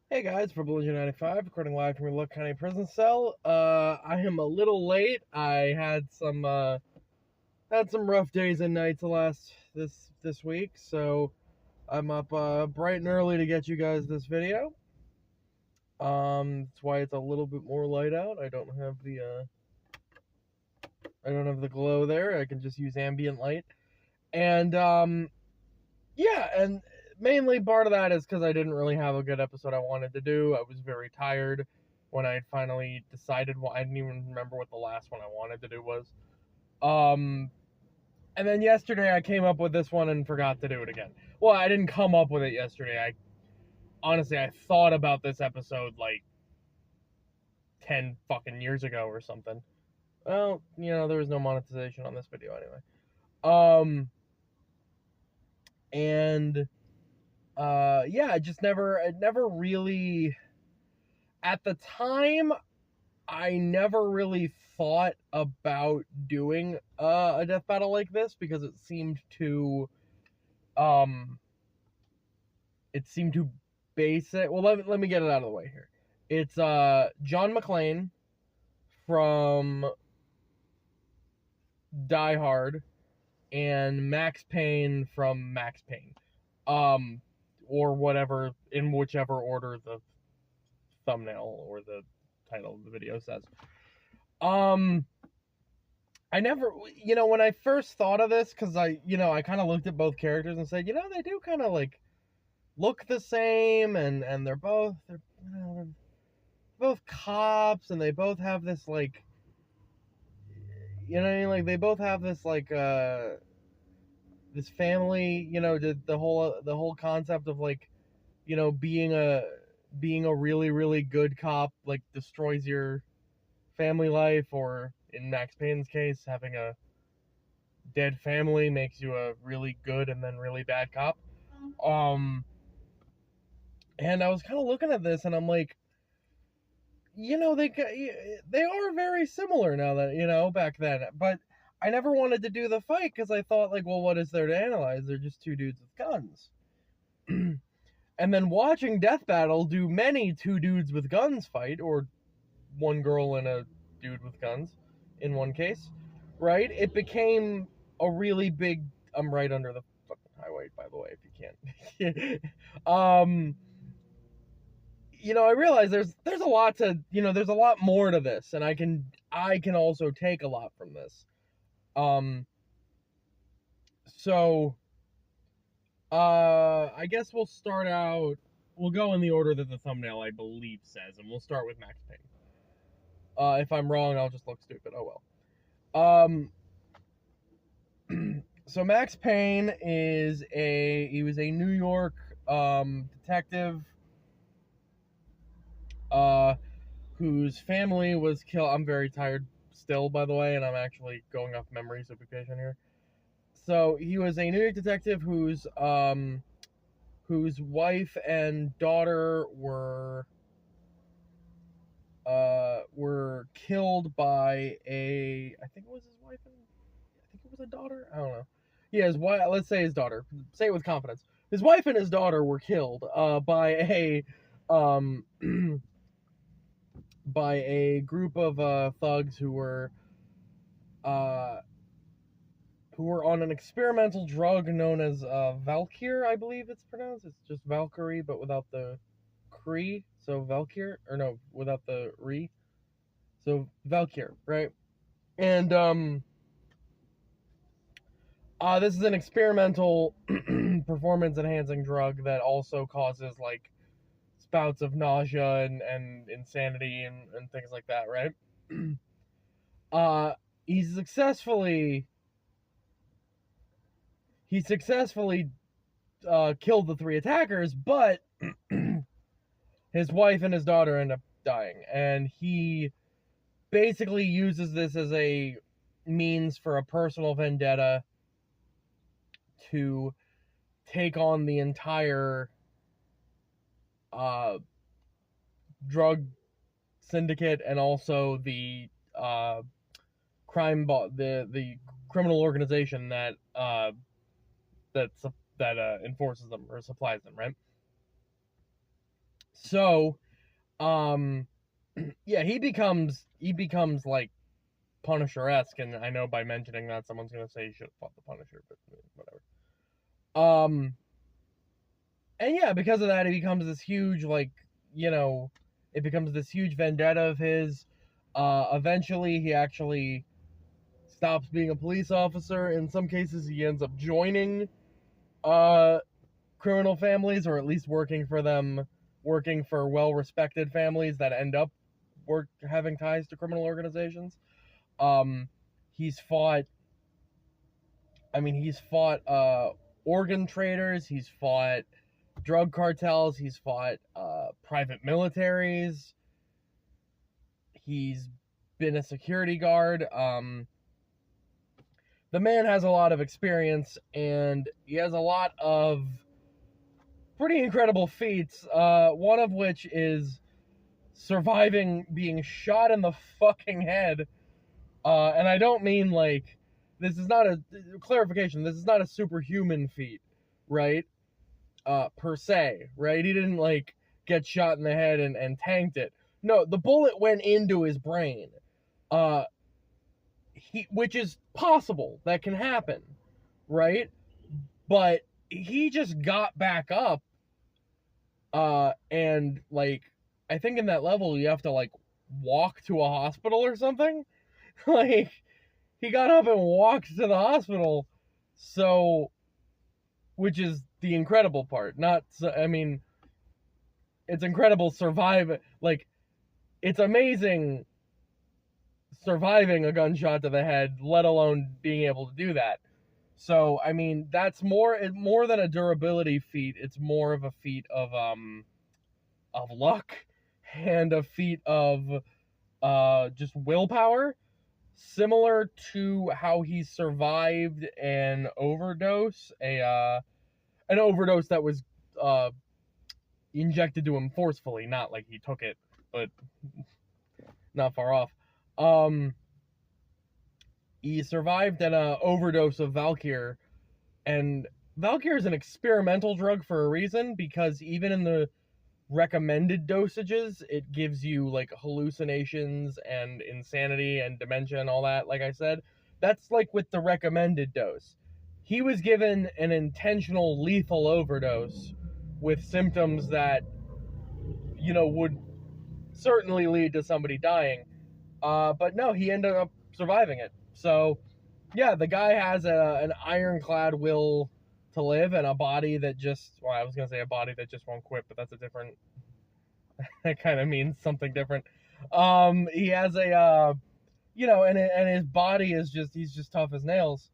Hey guys, for Blue95, recording live from your Luck County prison cell. I am a little late. I had some rough days and nights this week, so I'm up bright and early to get you guys this video. That's why it's a little bit more light out. I don't have the glow there. I can just use ambient light, and yeah, and mainly part of that is because I didn't really have a good episode I wanted to do. I was very tired when I finally decided. I didn't even remember what the last one I wanted to do was. And then yesterday I came up with this one and forgot to do it again. Well, I didn't come up with it yesterday. I thought about this episode like 10 fucking years ago or something. Well, there was no monetization on this video anyway. And yeah, it never really, at the time, I never really thought about doing a death battle like this because um it seemed too basic. Well, let me get it out of the way here. It's John McClane from Die Hard and Max Payne from Max Payne. Or whatever, in whichever order the thumbnail or the title of the video says. I never, when I first thought of this, because I kind of looked at both characters and said, they do kind of like look the same, and they're both cops, and they both have this like, like they both have this like this family, the whole concept of like, being a really really good cop like destroys your family life, or in Max Payne's case, having a dead family makes you a really good and then really bad cop. And I was kind of looking at this and I'm like, they are very similar now that back then, but I never wanted to do the fight because I thought like, well, what is there to analyze? They're just two dudes with guns. And then watching Death Battle do many two dudes with guns fight, or one girl and a dude with guns in one case, right? It became a really big. I'm right under the fucking highway, by the way, if you can't. I realize there's a lot to, there's a lot more to this, and I can also take a lot from this. So I guess we'll start out. We'll go in the order that the thumbnail, I believe, says, and we'll start with Max Payne. If I'm wrong, I'll just look stupid. Oh well. So Max Payne he was a New York detective whose family was killed. I'm very tired still, by the way, and I'm actually going off memory, so be patient here. So he was a New York detective whose wife and daughter were killed by I think it was his wife and I think it was a daughter. I don't know. Yeah, his wife. Let's say his daughter. Say it with confidence. His wife and his daughter were killed by a um by a group of thugs who were on an experimental drug known as Valkyr, I believe it's pronounced. It's just Valkyrie, but without the Cree. So Valkyr, or no, without the Re. So Valkyr, right? And this is an experimental performance enhancing drug that also causes like spouts of nausea and insanity and things like that, right? He successfully killed the three attackers, but his wife and his daughter end up dying, and he basically uses this as a means for a personal vendetta to take on the entire drug syndicate, and also the the criminal organization that enforces them or supplies them, right? So, yeah, he becomes like Punisher-esque, and I know by mentioning that someone's gonna say he should have fought the Punisher, but whatever. And yeah, because of that, it becomes this huge, like, it becomes this huge vendetta of his. Eventually, he actually stops being a police officer. In some cases, he ends up joining criminal families, or at least working for them, working for well-respected families that end up having ties to criminal organizations. He's fought. I mean, he's fought organ traders. He's fought drug cartels. He's fought private militaries. He's been a security guard. The man has a lot of experience, and he has a lot of pretty incredible feats. One of which is surviving being shot in the fucking head. And I don't mean like, this is not a clarification. This is not a superhuman feat, right? Per se, right? He didn't like get shot in the head and tanked it. No, the bullet went into his brain. Which is possible. That can happen, right? But he just got back up. And like, I think in that level you have to like walk to a hospital or something. Like, he got up and walked to the hospital. So, which is the incredible part. Not, I mean, it's incredible like, it's amazing surviving a gunshot to the head, let alone being able to do that. So, I mean, that's more than a durability feat. It's more of a feat of luck and a feat of just willpower, similar to how he survived an overdose, an overdose that was injected to him forcefully, not like he took it, but not far off. He survived an overdose of Valkyr, and Valkyr is an experimental drug for a reason, because even in the recommended dosages, it gives you like hallucinations and insanity and dementia and all that. Like I said, that's like with the recommended dose. He was given an intentional lethal overdose with symptoms that, would certainly lead to somebody dying. But no, he ended up surviving it. So, yeah, the guy has an ironclad will to live, and a body that just, well, I was going to say a body that just won't quit, but that's a different, that kind of means something different. He has a, and his body is just, he's just tough as nails.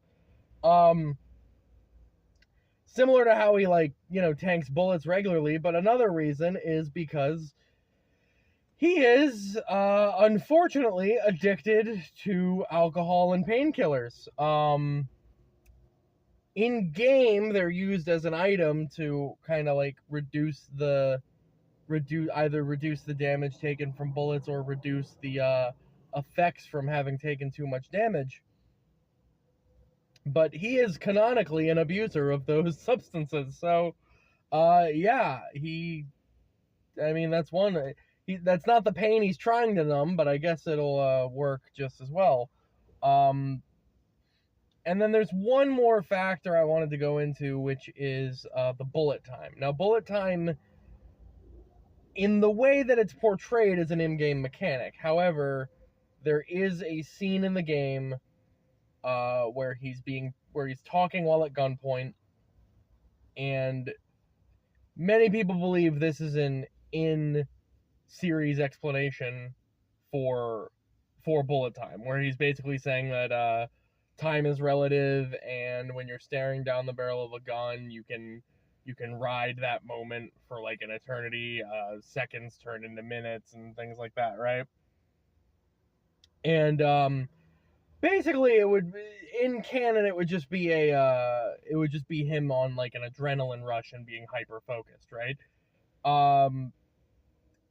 Similar to how he, like, tanks bullets regularly, but another reason is because he is, unfortunately, addicted to alcohol and painkillers. In game, they're used as an item to kind of like reduce the damage taken from bullets, or reduce the effects from having taken too much damage. But he is canonically an abuser of those substances. So, yeah, that's one. That's not the pain he's trying to numb, but I guess it'll work just as well. And then there's one more factor I wanted to go into, which is the bullet time. Now, bullet time, in the way that it's portrayed, is an in-game mechanic. However, there is a scene in the game where he's talking while at gunpoint, and many people believe this is an in-series explanation for bullet time, where he's basically saying that time is relative, and when you're staring down the barrel of a gun, you can ride that moment for like an eternity. Seconds turn into minutes and things like that, right? And basically, in canon, it would just be him on like an adrenaline rush and being hyper focused, right?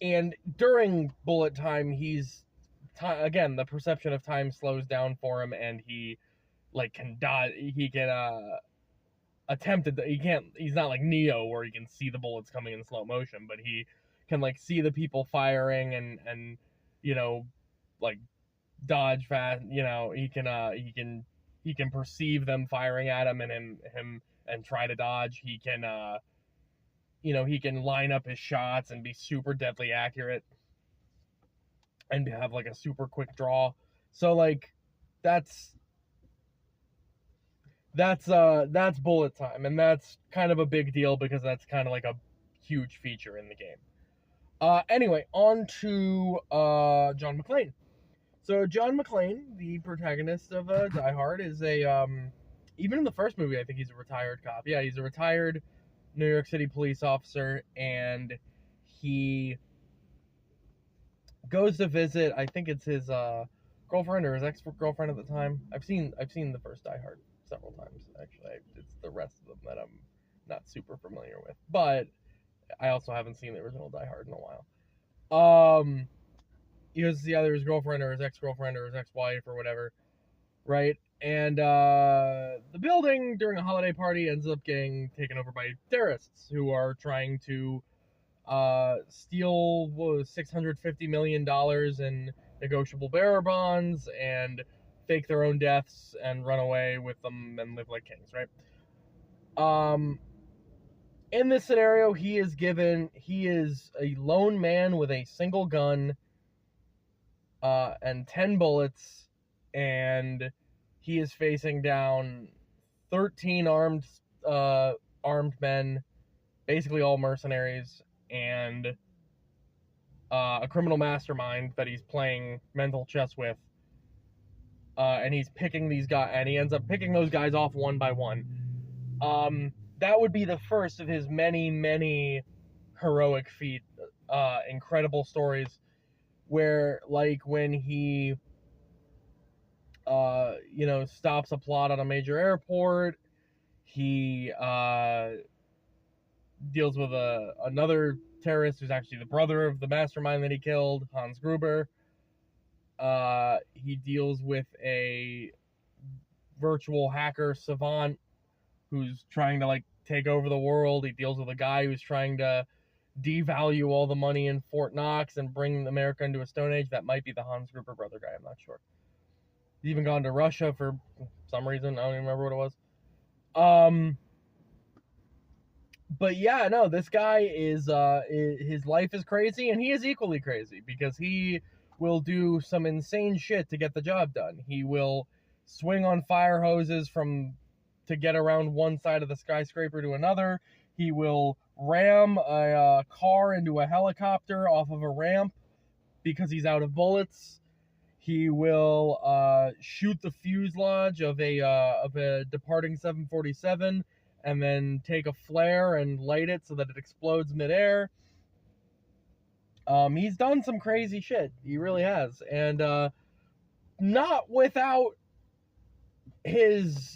And during bullet time, again, the perception of time slows down for him, and he like can die. He can he's not like Neo where he can see the bullets coming in slow motion, but he can like see the people firing and you know, like dodge fast. You know, he can perceive them firing at him and try to dodge. He can he can line up his shots and be super deadly accurate and have like a super quick draw. So like that's that's bullet time, and that's kind of a big deal because that's kind of like a huge feature in the game. Anyway, on to John McClane. So John McClane, the protagonist of Die Hard, is a even in the first movie, I think he's a retired cop. Yeah, he's a retired New York City police officer, and he goes to visit. I think it's his girlfriend or his ex-girlfriend at the time. I've seen the first Die Hard several times. Actually, it's the rest of them that I'm not super familiar with, but I also haven't seen the original Die Hard in a while. He was either his girlfriend or his ex-girlfriend or his ex-wife or whatever, right? And the building during a holiday party ends up getting taken over by terrorists who are trying to steal $650 million in negotiable bearer bonds and fake their own deaths and run away with them and live like kings, right? In this scenario, he is a lone man with a single gun and 10 bullets, and he is facing down 13 armed men, basically all mercenaries, and a criminal mastermind that he's playing mental chess with. And he's picking these guys, and he ends up picking those guys off one by one. That would be the first of his many, many heroic feat, incredible stories, where, like, when he, stops a plot on a major airport, he, deals with another terrorist who's actually the brother of the mastermind that he killed, Hans Gruber. He deals with a virtual hacker savant who's trying to, like, take over the world. He deals with a guy who's trying to devalue all the money in Fort Knox and bring America into a Stone Age. That might be the Hans Gruber brother guy, I'm not sure. He's even gone to Russia for some reason. I don't even remember what it was. But yeah, no, this guy is his life is crazy, and he is equally crazy because he will do some insane shit to get the job done. He will swing on fire hoses to get around one side of the skyscraper to another. He will ram a car into a helicopter off of a ramp because he's out of bullets. He will shoot the fuselage of a departing 747 and then take a flare and light it so that it explodes midair. He's done some crazy shit. He really has. And not without the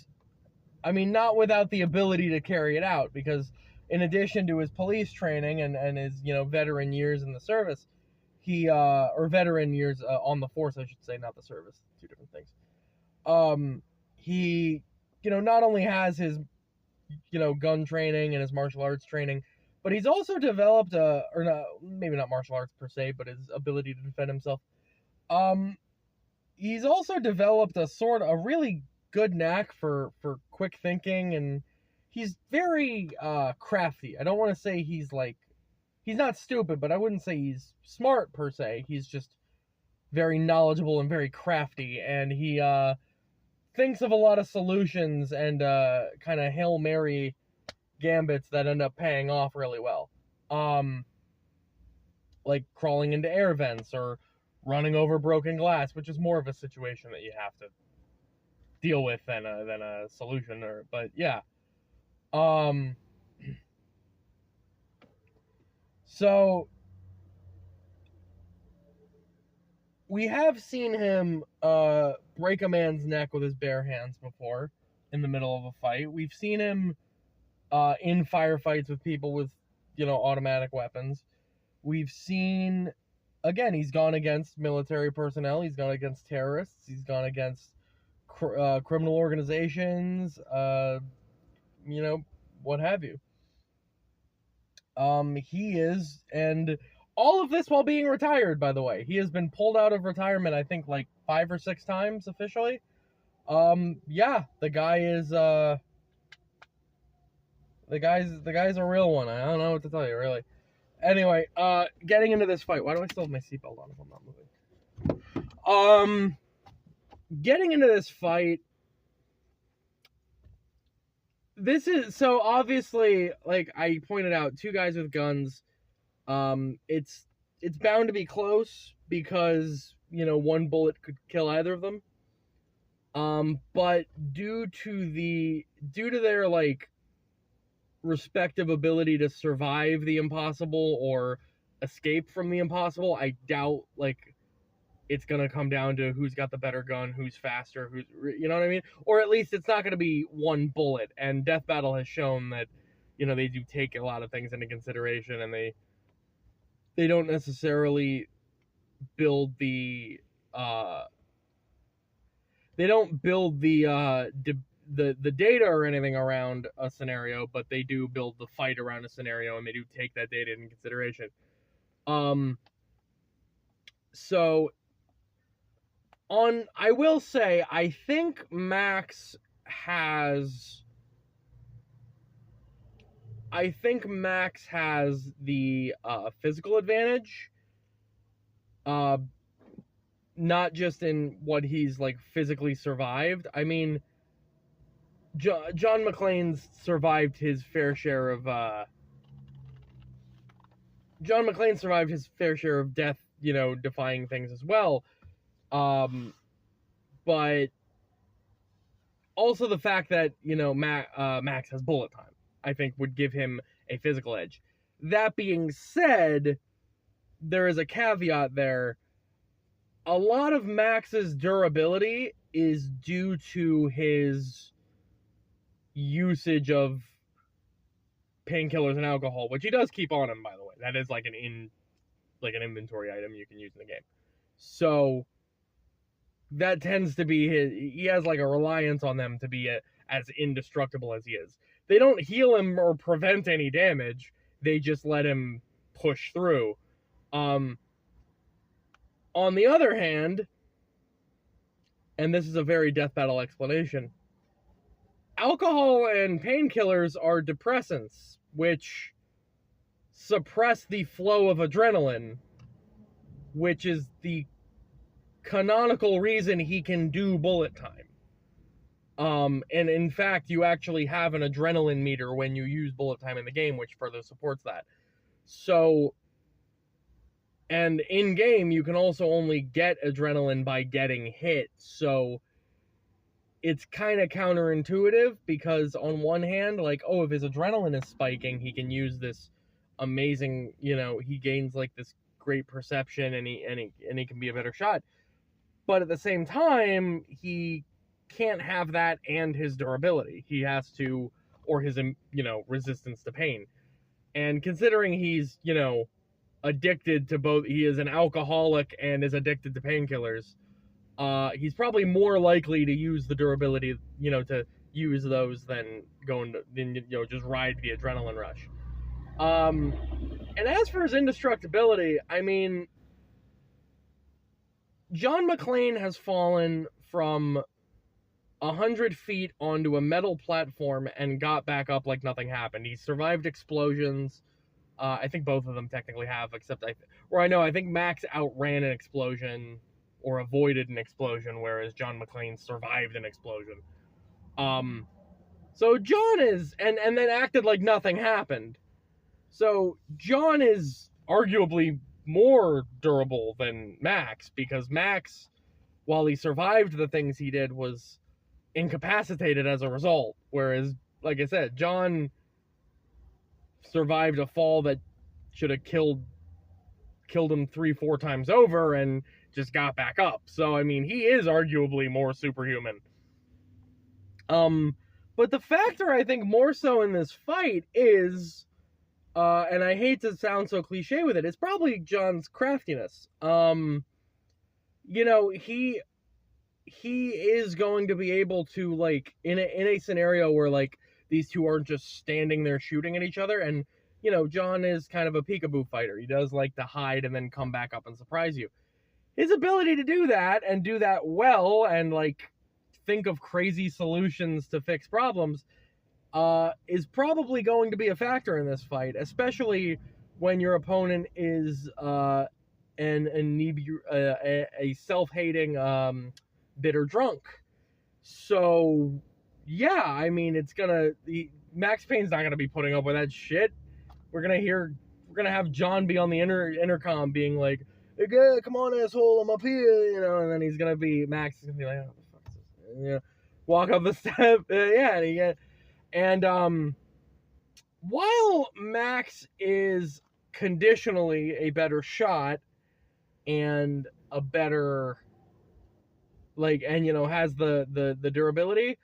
ability to carry it out, because in addition to his police training and his, veteran years in the service, or veteran years on the force, I should say, not the service, two different things. He, not only has his, gun training and his martial arts training, but he's also developed maybe not martial arts per se, but his ability to defend himself. He's also developed a really good knack for quick thinking, and he's very crafty. I don't want to say he's not stupid, but I wouldn't say he's smart per se. He's just very knowledgeable and very crafty, and he thinks of a lot of solutions and kind of Hail Mary gambits that end up paying off really well. Like crawling into air vents or running over broken glass, which is more of a situation that you have to deal with than a solution. But yeah. So we have seen him break a man's neck with his bare hands before in the middle of a fight. We've seen him in firefights with people with, automatic weapons. We've seen, again, he's gone against military personnel. He's gone against terrorists. He's gone against criminal organizations, what have you. He is, and All of this while being retired, by the way. He has been pulled out of retirement, I think, like 5 or 6 times officially. Yeah, the guy is, the guy's a real one. I don't know what to tell you, really. Anyway, getting into this fight. Why do I still have my seatbelt on if I'm not moving? Getting into this fight. This is, so obviously, like I pointed out, 2 guys with guns. It's bound to be close because, you know, 1 bullet could kill either of them. But due to their, like, respective ability to survive the impossible or escape from the impossible, I doubt, like, it's gonna come down to who's got the better gun, who's faster, who's, you know what I mean? Or at least it's not gonna be 1 bullet. And Death Battle has shown that, you know, they do take a lot of things into consideration, and they don't necessarily build the the data or anything around a scenario, but they do build the fight around a scenario, and they do take that data into consideration. So I will say, I think Max has the physical advantage, not just in what he's, like, physically survived. I mean, John McClane's survived his fair share of death, you know, defying things as well. But also the fact that, you know, Max has bullet time, I think, would give him a physical edge. That being said, there is a caveat there. A lot of Max's durability is due to his usage of painkillers and alcohol, which he does keep on him, by the way. That is like an inventory item you can use in the game. So that tends to be he has like a reliance on them to be as indestructible as he is. They don't heal him or prevent any damage. They just let him push through. On the other hand, and this is a very Death Battle explanation, alcohol and painkillers are depressants, which suppress the flow of adrenaline, which is the canonical reason he can do bullet time. And in fact, you actually have an adrenaline meter when you use bullet time in the game, which further supports that. So, and in game, you can also only get adrenaline by getting hit. So it's kind of counterintuitive, because on one hand, like, oh, if his adrenaline is spiking, he can use this amazing, you know, he gains like this great perception, and he can be a better shot. But at the same time, he can't have that and his durability. He has to, or his, you know, resistance to pain. And considering he's, you know, addicted to both, he is an alcoholic and is addicted to painkillers, he's probably more likely to use the durability, you know, to use those than you know, just ride the adrenaline rush. And as for his indestructibility, I mean, John McClane has fallen from 100 feet onto a metal platform and got back up like nothing happened. He survived explosions. I think both of them technically have, except I think Max outran an explosion or avoided an explosion, whereas John McClane survived an explosion. So John is, and then acted like nothing happened. So John is arguably more durable than Max, because Max, while he survived the things he did, was incapacitated as a result. Whereas, like I said, John survived a fall that should have killed him 3-4 times over and just got back up. So, I mean, he is arguably more superhuman. But the factor, I think, more so in this fight is, and I hate to sound so cliche with it, it's probably John's craftiness. You know, he is going to be able to, like, in a scenario where, like, these two aren't just standing there shooting at each other, and you know, John is kind of a peekaboo fighter. He does like to hide and then come back up and surprise you. His ability to do that and do that well and like think of crazy solutions to fix problems is probably going to be a factor in this fight, especially when your opponent is a self-hating bitter drunk. So yeah, I mean, Max Payne's not gonna be putting up with that shit. We're gonna have John be on the intercom being like, hey, come on, asshole, I'm up here, you know, and then Max is gonna be like, oh, the fuck is this? You know, walk up the step, while Max is conditionally a better shot and a better, has the durability,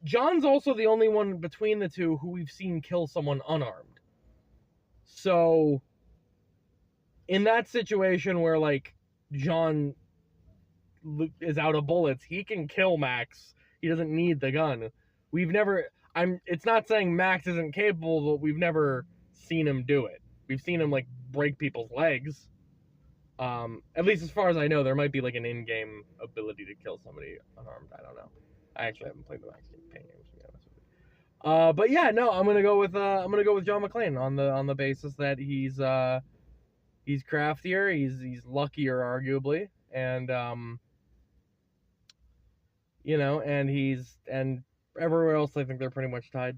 John's also the only one between the two who we've seen kill someone unarmed. So, in that situation where, like, John is out of bullets, he can kill Max. He doesn't need the gun. It's not saying Max isn't capable, but we've never seen him do it. We've seen him, like, break people's legs. At least as far as I know, there might be, like, an in-game ability to kill somebody unarmed. I don't know. I actually haven't played the Max Payne games, to be honest with you. But yeah, no, I'm gonna go with John McClane on the basis that he's craftier, he's luckier, arguably, and and everywhere else I think they're pretty much tied.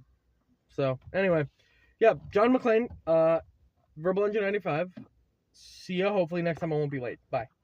So anyway, yeah, John McClane, Verbal Engine 95. See ya. Hopefully next time I won't be late. Bye.